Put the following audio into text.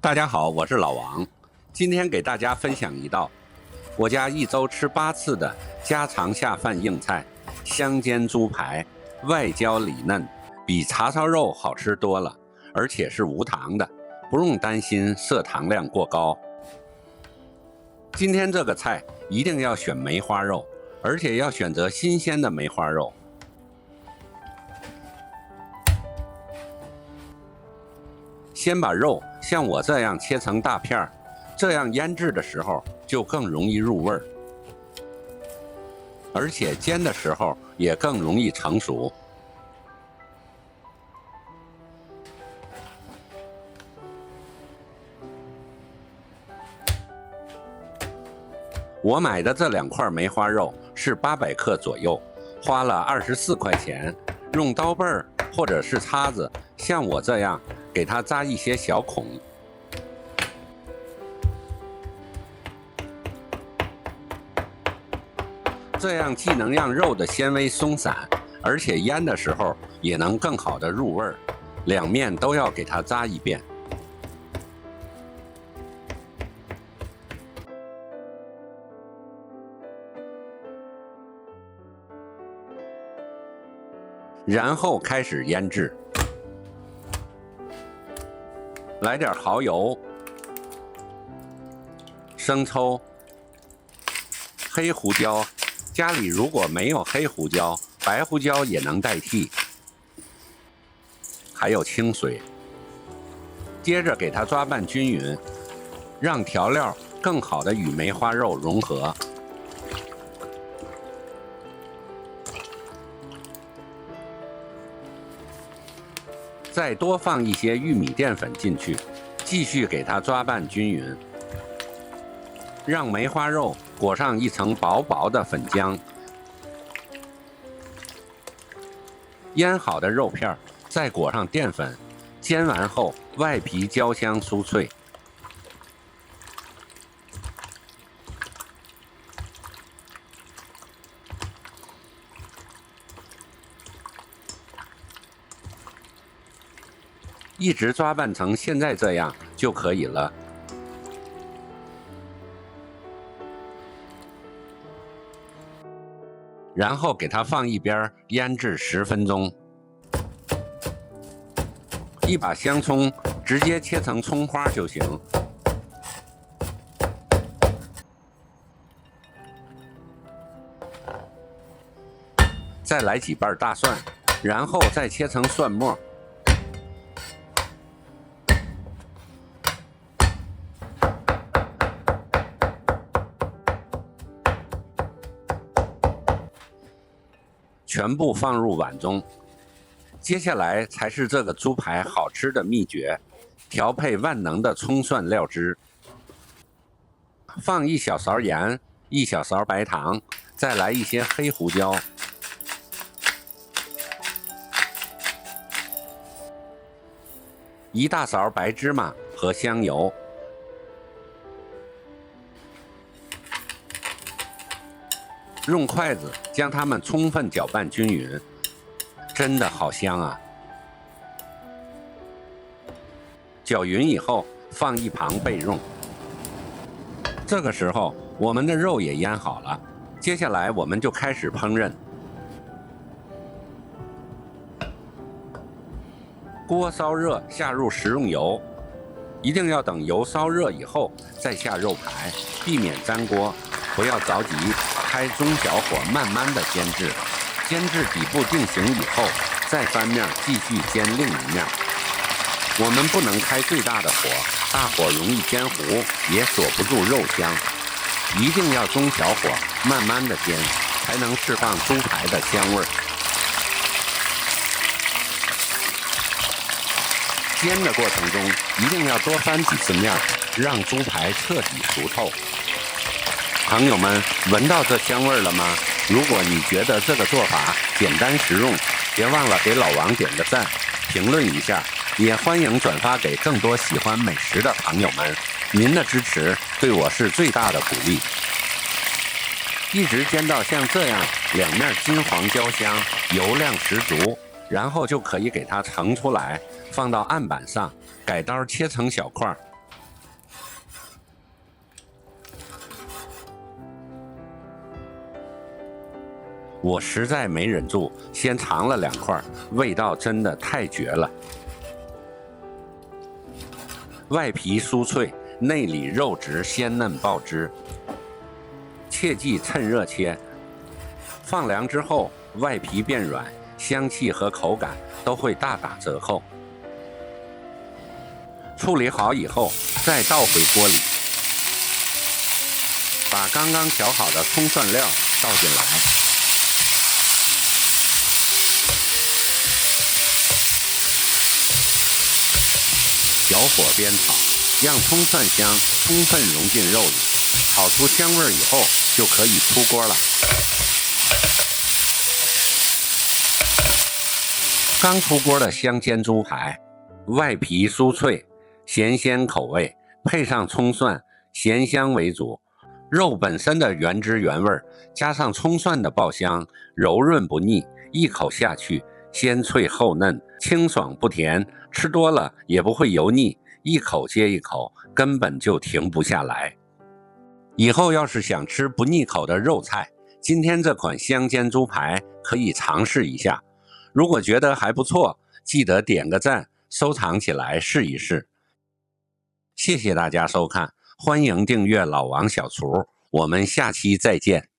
大家好，我是老王，今天给大家分享一道我家一周吃8次的家常下饭硬菜——香煎猪排，外焦里嫩，比叉烧肉好吃多了，而且是无糖的，不用担心摄糖量过高。今天这个菜一定要选梅花肉，而且要选择新鲜的梅花肉。先把肉像我这样切成大片，这样腌制的时候就更容易入味儿，而且煎的时候也更容易成熟。我买的这2块梅花肉是800克左右，花了24块钱，用刀背儿或者是叉子，像我这样给它扎一些小孔，这样既能让肉的纤维松散，而且腌的时候也能更好的入味儿。两面都要给它扎一遍。然后开始腌制，来点蚝油、生抽、黑胡椒，家里如果没有黑胡椒，白胡椒也能代替，还有清水。接着给它抓拌均匀，让调料更好的与梅花肉融合。再多放一些玉米淀粉进去，继续给它抓拌均匀，让梅花肉裹上一层薄薄的粉浆。腌好的肉片再裹上淀粉，煎完后外皮焦香酥脆。一直抓拌成现在这样就可以了。然后给它放一边腌制10分钟。一把香葱直接切成葱花就行。再来几瓣大蒜，然后再切成蒜末。全部放入碗中。接下来才是这个猪排好吃的秘诀，调配万能的葱蒜料汁。放1小勺盐，1小勺白糖，再来一些黑胡椒。1大勺白芝麻和香油。用筷子将它们充分搅拌均匀，真的好香啊！搅匀以后放一旁备用。这个时候我们的肉也腌好了，接下来我们就开始烹饪。锅烧热，下入食用油，一定要等油烧热以后再下肉排，避免粘锅，不要着急。开中小火慢慢的煎制，煎至底部定型以后，再翻面继续煎另一面。我们不能开最大的火，大火容易煎糊，也锁不住肉香。一定要中小火慢慢的煎，才能释放猪排的香味。煎的过程中一定要多翻几次面，让猪排彻底熟透。朋友们，闻到这香味了吗？如果你觉得这个做法简单实用，别忘了给老王点个赞，评论一下，也欢迎转发给更多喜欢美食的朋友们。您的支持对我是最大的鼓励。一直煎到像这样两面金黄焦香，油亮十足，然后就可以给它盛出来，放到案板上，改刀切成小块。我实在没忍住，先尝了2块，味道真的太绝了。外皮酥脆，内里肉质鲜嫩爆汁，切记趁热切。放凉之后，外皮变软，香气和口感都会大打折扣。处理好以后，再倒回锅里，把刚刚调好的葱蒜料倒进来，小火煸炒，让葱蒜香充分融进肉里，炒出香味以后就可以出锅了。刚出锅的香煎猪排，外皮酥脆，咸鲜口味，配上葱蒜，咸香为主，肉本身的原汁原味，加上葱蒜的爆香，柔润不腻，一口下去，鲜脆厚嫩，清爽不甜，吃多了也不会油腻，一口接一口，根本就停不下来。以后要是想吃不腻口的肉菜，今天这款香煎猪排可以尝试一下。如果觉得还不错，记得点个赞，收藏起来试一试。谢谢大家收看，欢迎订阅老王小厨，我们下期再见。